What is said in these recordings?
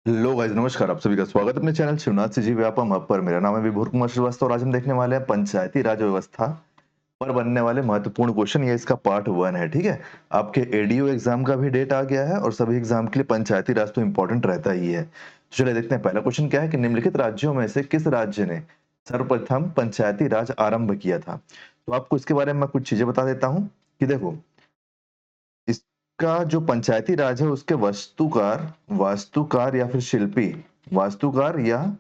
Hello guys, नमस्कार। आप सभी का स्वागत है अपने चैनल शिवनाथ से जी व्यापम हब पर। मेरा नाम है विभोर कुमार श्रीवास्तव और आज हम देखने वाले हैं पंचायती राज व्यवस्था पर बनने वाले महत्वपूर्ण क्वेश्चन। ये इसका पार्ट 1 है, ठीक है। आपके एडीओ एग्जाम का भी डेट आ गया है और सभी एग्जाम के लिए पंचायती राज तो इंपॉर्टेंट रहता ही है। तो चलिए देखते हैं पहला क्वेश्चन क्या है कि निम्नलिखित राज्यों में से किस राज्य ने सर्वप्रथम पंचायती राज आरंभ किया था। तो आपको इसके बारे में मैं कुछ चीजें बता देता हूँ कि देखो, इसका जो पंचायती राज है उसके वास्तुकार वास्तुकार या फिर शिल्पी वास्तुकार या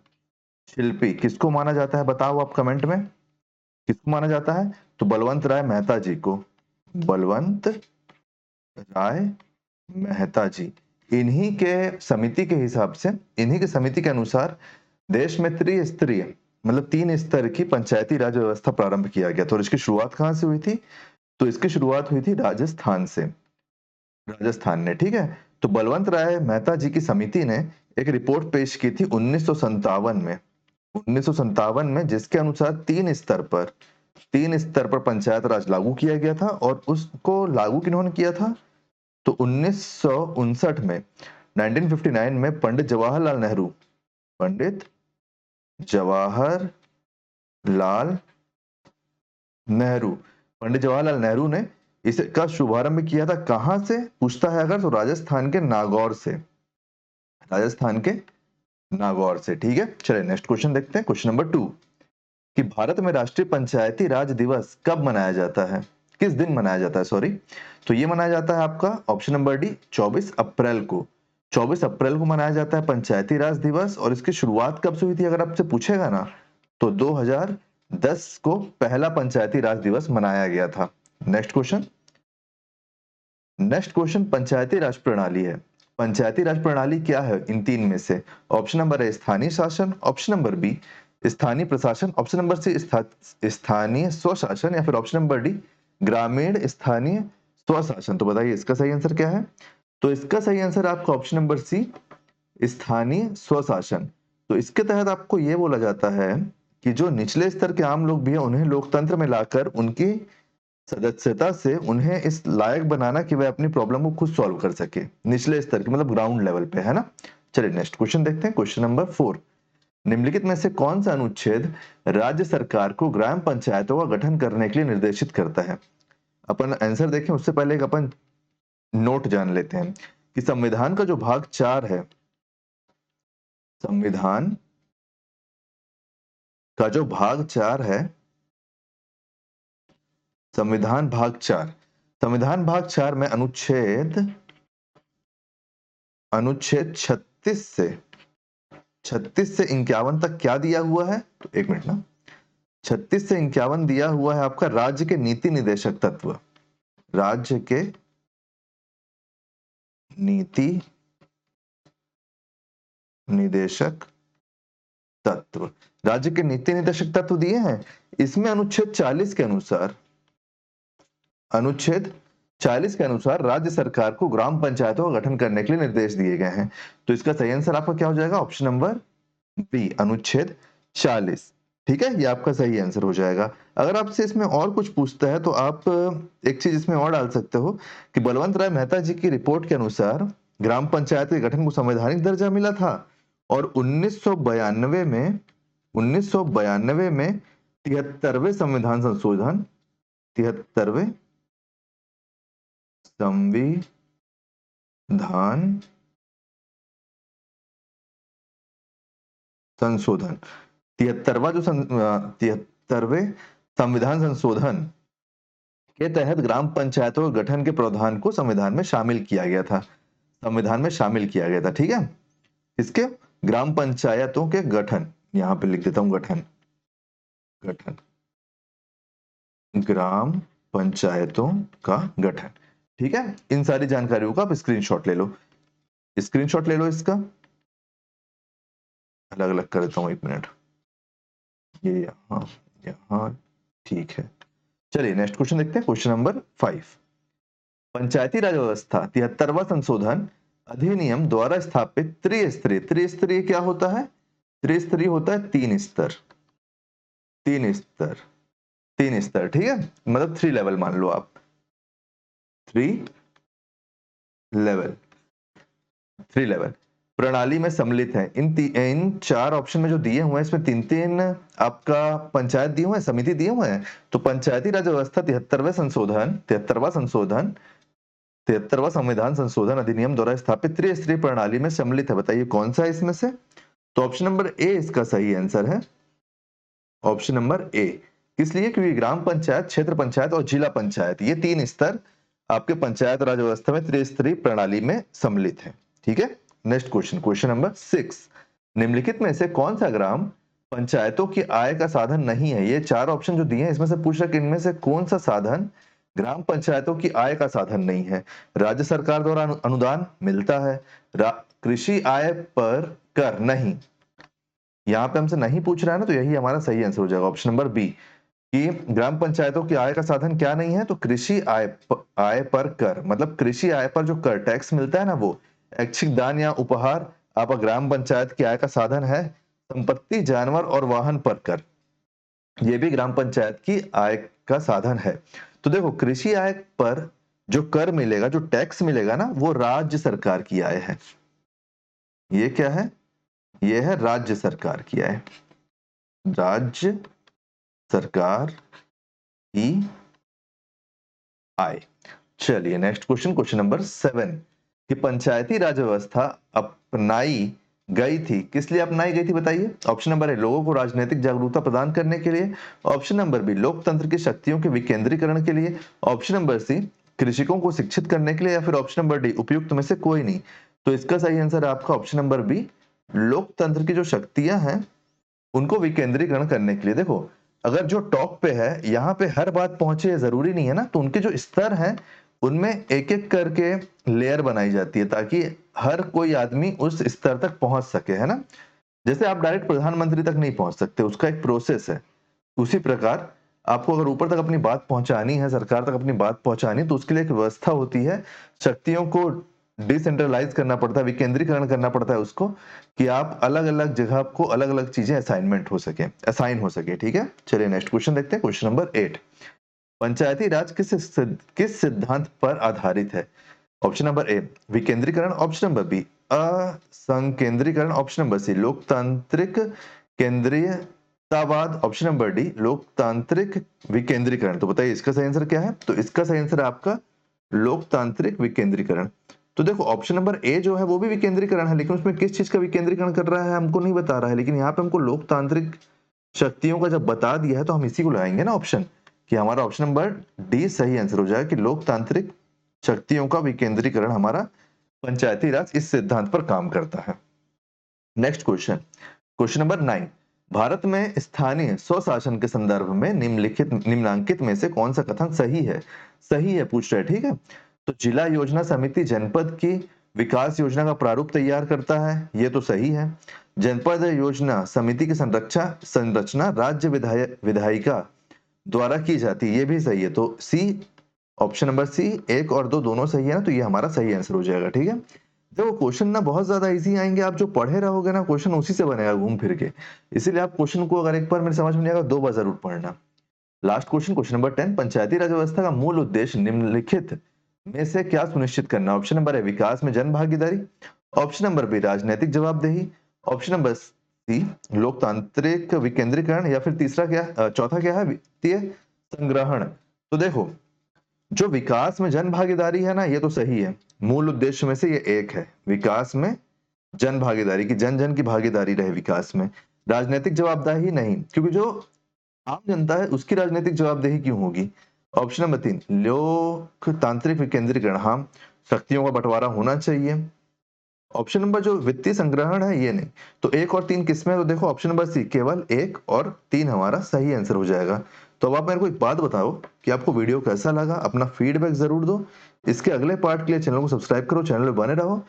शिल्पी किसको माना जाता है, बताओ आप कमेंट में। किसको माना जाता है? तो बलवंत राय मेहता जी को। बलवंत राय मेहता जी। इन्हीं के समिति के हिसाब से, इन्हीं के समिति के अनुसार देश में त्रिस्तरीय मतलब 3 स्तर की पंचायती राज व्यवस्था प्रारंभ किया गया था। और इसकी शुरुआत कहां से हुई थी? तो इसकी शुरुआत हुई थी राजस्थान से, राजस्थान ने, ठीक है। तो बलवंत राय मेहता जी की समिति ने एक रिपोर्ट पेश की थी 1957 में, जिसके अनुसार 3 स्तर पर पंचायत राज लागू किया गया था। और उसको लागू किन्होंने किया था? तो 1959 में 1959 में पंडित जवाहरलाल नेहरू पंडित जवाहरलाल नेहरू ने इसका शुभारंभ किया था। कहां से पूछता है अगर, तो राजस्थान के नागौर से। राजस्थान के नागौर से, ठीक है। चलिए नेक्स्ट क्वेश्चन देखते हैं, क्वेश्चन नंबर 2 कि भारत में राष्ट्रीय पंचायती राज दिवस कब मनाया जाता है, किस दिन मनाया जाता है, सॉरी। तो ये मनाया जाता है आपका ऑप्शन नंबर डी 24 अप्रैल को। 24 अप्रैल को मनाया जाता है पंचायती राज दिवस। और इसकी शुरुआत कब से हुई थी अगर आपसे पूछेगा ना, तो 2010 को पहला पंचायती राज दिवस मनाया गया था। नेक्स्ट क्वेश्चन, पंचायती राज प्रणाली है। पंचायती राज प्रणाली क्या है इन तीन में से? ऑप्शन नंबर ए स्थानीय शासन, ऑप्शन नंबर बी स्थानीय प्रशासन, ऑप्शन नंबर सी स्थानीय स्वशासन, या फिर ऑप्शन नंबर डी ग्रामीण स्थानीय स्वशासन। तो बताइए इसका सही आंसर क्या है? तो इसका सही आंसर आपका ऑप्शन नंबर सी स्थानीय स्वशासन। तो इसके तहत आपको यह बोला जाता है कि जो निचले स्तर के आम लोग भी हैं उन्हें लोकतंत्र में लाकर उनकी सदस्यता से उन्हें इस लायक बनाना कि वे अपनी प्रॉब्लम को खुद सॉल्व कर सके, निचले स्तर के मतलब ग्राउंड लेवल पे, है ना। चलिए नेक्स्ट क्वेश्चन देखते हैं, क्वेश्चन नंबर 4 निम्नलिखित में से कौन सा अनुच्छेद राज्य सरकार को ग्राम पंचायतों का गठन करने के लिए निर्देशित करता है? अपन आंसर देखें उससे पहले एक अपन नोट जान लेते हैं कि संविधान का जो भाग 4 है, संविधान का जो भाग 4 है, संविधान भाग 4 में अनुच्छेद 36 से 51 तक क्या दिया हुआ है? तो एक मिनट ना, 36 से 51 दिया हुआ है आपका राज्य के नीति निदेशक तत्व। राज्य के नीति निदेशक तत्व, राज्य के नीति निदेशक तत्व दिए हैं। इसमें अनुच्छेद 40 के अनुसार राज्य सरकार को ग्राम पंचायतों का गठन करने के लिए निर्देश दिए गए हैं। तो इसका सही आंसर आपका क्या हो जाएगा? ऑप्शन नंबर बी अनुच्छेद 40, ठीक है। ये आपका सही आंसर हो जाएगा। अगर आपसे इसमें और कुछ पूछता है तो आप एक चीज इसमें और डाल सकते हो कि बलवंत राय मेहता जी की रिपोर्ट के अनुसार ग्राम पंचायत के गठन को संवैधानिक दर्जा मिला था। और 1992 में 73वें संविधान संशोधन 73वें संविधान संशोधन 73वें संविधान संशोधन के तहत ग्राम पंचायतों के गठन के प्रावधान को संविधान में शामिल किया गया था। संविधान में शामिल किया गया था, ठीक है। इसके ग्राम पंचायतों के गठन, यहां पे लिख देता हूं गठन, ग्राम पंचायतों का गठन, ठीक है। इन सारी जानकारियों का आप स्क्रीनशॉट ले लो, इसका अलग अलग कर देता हूं, एक मिनट, ये यहाँ यहाँ, ठीक है। चलिए नेक्स्ट क्वेश्चन देखते हैं, क्वेश्चन नंबर 5 पंचायती राज व्यवस्था 73वां संशोधन अधिनियम द्वारा स्थापित त्रिस्तरीय क्या होता है? त्रिस्तरीय होता है 3 स्तर, 3 स्तर, 3 स्तर, ठीक है। मतलब 3 लेवल मान लो आप, 3 लेवल, 3 लेवल प्रणाली में सम्मिलित है। इन 4 ऑप्शन में जो दिए हुए हैं इसमें 3-3 आपका पंचायत दिए हुए हैं, समिति दिए हुए हैं। तो पंचायती राज व्यवस्था 73वां संविधान संशोधन अधिनियम द्वारा स्थापित त्रिस्तरीय प्रणाली में सम्मिलित है। बताइए कौन सा है इसमें से? तो ऑप्शन नंबर ए इसका सही आंसर है। ऑप्शन नंबर ए। किस लिए? क्योंकि ग्राम पंचायत, क्षेत्र पंचायत और जिला पंचायत, ये 3 स्तर आपके पंचायत राज व्यवस्था में त्रिस्तरीय प्रणाली में सम्मिलित है। ठीक है, नेक्स्ट क्वेश्चन नंबर 6। निम्नलिखित में से कौन सा ग्राम पंचायतों की आय का साधन नहीं है? ये 4 ऑप्शन जो दिए हैं इसमें से पूछ रहा है कि इनमें से कौन सा साधन ग्राम पंचायतों की आय का साधन नहीं है। राज्य सरकार द्वारा अनुदान मिलता है, कृषि आय पर कर नहीं, यहाँ पे हमसे नहीं पूछ रहा है ना, तो यही हमारा सही आंसर हो जाएगा ऑप्शन नंबर बी, कि ग्राम पंचायतों की आय का साधन क्या नहीं है? तो कृषि आय पर कर, मतलब कृषि आय पर जो कर टैक्स मिलता है ना, वो ऐच्छिक दान या उपहार आपका ग्राम पंचायत की आय का साधन है। संपत्ति, जानवर और वाहन पर कर, ये भी ग्राम पंचायत की आय का साधन है। तो देखो, कृषि आय पर जो कर मिलेगा, जो टैक्स मिलेगा ना, वो राज्य सरकार की आय है। ये क्या है? ये है राज्य सरकार की आय, राज्य सरकार की आय। चलिए नेक्स्ट क्वेश्चन नंबर 7, कि पंचायती राज व्यवस्था अपनाई गई थी, किस लिए अपनाई गई थी? बताइए। ऑप्शन नंबर ए, लोगों को राजनीतिक जागरूकता प्रदान करने के लिए। ऑप्शन नंबर बी, लोकतंत्र की शक्तियों के विकेंद्रीकरण के लिए। ऑप्शन नंबर सी, कृषकों को शिक्षित करने के लिए। या फिर ऑप्शन नंबर डी, उपयुक्त में से कोई नहीं। तो इसका सही आंसर है आपका ऑप्शन नंबर बी, लोकतंत्र की जो शक्तियां हैं उनको विकेंद्रीकरण करने के लिए। देखो, अगर जो टॉप पे है यहाँ पे हर बात पहुंचे जरूरी नहीं है ना, तो उनके जो स्तर हैं उनमें एक एक करके लेयर बनाई जाती है ताकि हर कोई आदमी उस स्तर तक पहुंच सके, है ना। जैसे आप डायरेक्ट प्रधानमंत्री तक नहीं पहुंच सकते, उसका एक प्रोसेस है। उसी प्रकार आपको अगर ऊपर तक अपनी बात पहुंचानी है, सरकार तक अपनी बात पहुंचानी है, तो उसके लिए एक व्यवस्था होती है। शक्तियों को डिसेंट्रलाइज करना पड़ता है, विकेंद्रीकरण करना पड़ता है उसको, कि आप अलग अलग जगह को अलग अलग चीजें असाइन हो सके। ठीक है, चलिए नेक्स्ट क्वेश्चन देखते हैं। क्वेश्चन नंबर 8, पंचायती राज किस सिद्धांत पर आधारित है? ऑप्शन नंबर ए, विकेंद्रीकरण। ऑप्शन नंबर बी, असंकेंद्रीकरण। ऑप्शन नंबर सी, लोकतांत्रिक केंद्रीयतावाद। ऑप्शन नंबर डी, लोकतांत्रिक विकेंद्रीकरण। तो बताइए इसका सही आंसर क्या है? तो इसका सही आंसर है आपका लोकतांत्रिक विकेंद्रीकरण। तो देखो, ऑप्शन नंबर ए जो है वो भी विकेंद्रीकरण है, लेकिन उसमें किस चीज का विकेंद्रीकरण कर रहा है हमको नहीं बता रहा है। लेकिन यहाँ पे हमको लोकतांत्रिक शक्तियों का जब बता दिया है तो हम इसी को लगाएंगे ना ऑप्शन, कि हमारा ऑप्शन नंबर डी सही आंसर हो जाएगा, कि लोकतांत्रिक शक्तियों का विकेंद्रीकरण हमारा पंचायती राज इस सिद्धांत पर काम करता है। नेक्स्ट क्वेश्चन नंबर 9, भारत में स्थानीय स्वशासन के संदर्भ में निम्नलिखित में से कौन सा कथन सही है? सही है पूछ रहे, ठीक है। तो जिला योजना समिति जनपद की विकास योजना का प्रारूप तैयार करता है, ये तो सही है। जनपद योजना समिति की संरचना राज्य विधायिका द्वारा की जाती है, ये भी सही है। तो सी, ऑप्शन नंबर सी 1 और 2 दोनों सही है ना, तो ये हमारा सही आंसर हो जाएगा। ठीक है, देखो क्वेश्चन ना बहुत ज्यादा इजी आएंगे, आप जो पढ़े रहोगे ना क्वेश्चन उसी से बनेगा घूम फिर के। इसीलिए आप क्वेश्चन को अगर एक बार मेरे समझ में नहीं आएगा 2 बार जरूर पढ़ना। लास्ट क्वेश्चन नंबर 10, पंचायती राज व्यवस्था का मूल उद्देश्य निम्नलिखित में से क्या सुनिश्चित करना? ऑप्शन नंबर ए, विकास में जन भागीदारी। ऑप्शन नंबर बी, राजनीतिक जवाबदेही। ऑप्शन नंबर सी, लोकतांत्रिक विकेंद्रीकरण। या फिर चौथा क्या है? वित्तीय संग्रहण। तो देखो, जो विकास में जन भागीदारी है ना, ये तो सही है, मूल उद्देश्य में से ये एक है, विकास में जन भागीदारी, की जन जन की भागीदारी रहे विकास में। राजनीतिक जवाबदेही नहीं, क्योंकि जो आम जनता है उसकी राजनीतिक जवाबदेही क्यों होगी। ऑप्शन नंबर 3, लोकतांत्रिक विकेंद्रीकरण, हाँ, शक्तियों का बंटवारा होना चाहिए। ऑप्शन नंबर जो वित्तीय संग्रहण है ये नहीं। तो 1 और 3 किसमें? तो देखो ऑप्शन नंबर सी, केवल 1 और 3 हमारा सही आंसर हो जाएगा। तो अब आप मेरे को एक बात बताओ कि आपको वीडियो कैसा लगा, अपना फीडबैक जरूर दो। इसके अगले पार्ट के लिए चैनल को सब्सक्राइब करो, चैनल पे बने रहो।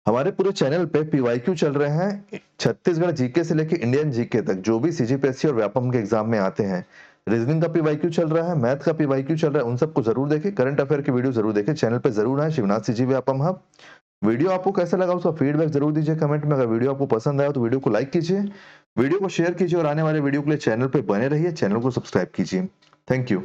हमारे पूरे चैनल पे पीवाईक्यू चल रहे हैं, छत्तीसगढ़ जीके से लेकर इंडियन जीके तक, जो भी सीजीपीएससी और व्यापम के एग्जाम में आते हैं। रीजनिंग का पीवाईक्यू चल रहा है, मैथ का पीवाईक्यू चल रहा है, उन सबको जरूर देखें। करंट अफेयर की वीडियो जरूर देखें, चैनल पे जरूर आए, Shivnath CG Vyapam hub. Video आपको कैसा लगा उसका फीडबैक जरूर दीजिए कमेंट में। अगर वीडियो आपको पसंद आया तो वीडियो को लाइक कीजिए, वीडियो को शेयर कीजिए और आने वाले वीडियो के लिए चैनल पे बने रहिए, चैनल को सब्सक्राइब कीजिए। Thank you.